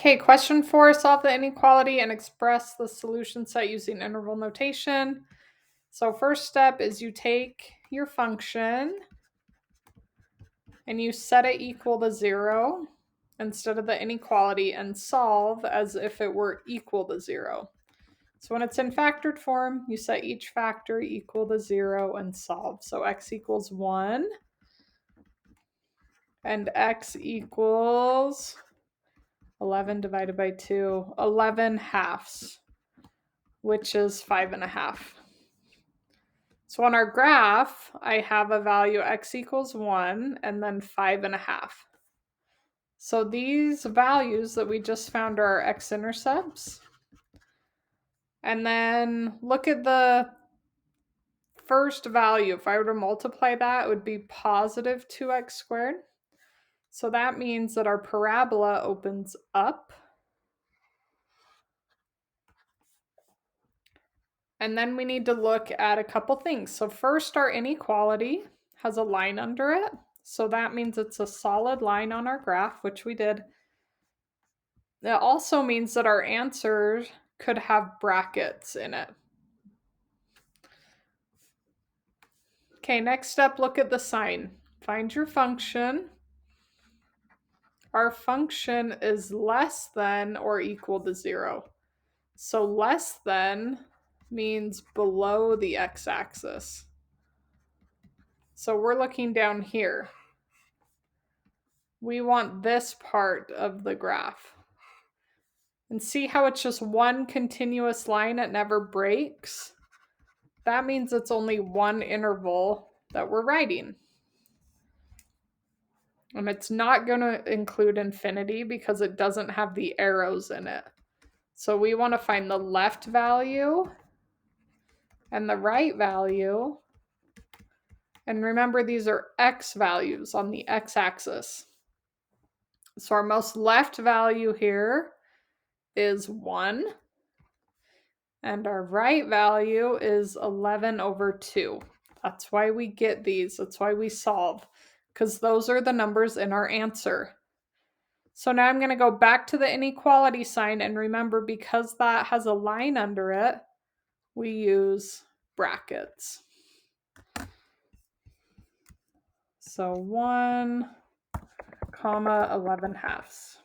Okay, question 4, solve the inequality and express the solution set using interval notation. So first step is you take your function and you set it equal to 0 instead of the inequality and solve as if it were equal to 0. So when it's in factored form, you set each factor equal to 0 and solve. So x equals 1 and x equals 11 divided by 2, 11 halves, which is 5.5. So on our graph, I have a value x equals 1 and then 5.5. So these values that we just found are our x-intercepts. And then look at the first value. If I were to multiply that, it would be positive 2x squared. So that means that our parabola opens up. And then we need to look at a couple things. So first, our inequality has a line under it. So that means it's a solid line on our graph, which we did. It also means that our answer could have brackets in it. Okay, next step, look at the sign. Find your function. Our function is less than or equal to 0. So less than means below the x-axis. So we're looking down here. We want this part of the graph. And see how it's just one continuous line, it never breaks? That means it's only one interval that we're writing. And it's not going to include infinity because it doesn't have the arrows in it. So we want to find the left value and the right value. And remember, these are x values on the x-axis. So our most left value here is 1. And our right value is 11 over 2. That's why we get these. That's why we solve, because those are the numbers in our answer. So now I'm going to go back to the inequality sign, and remember, because that has a line under it, we use brackets. So 1, 11 halves.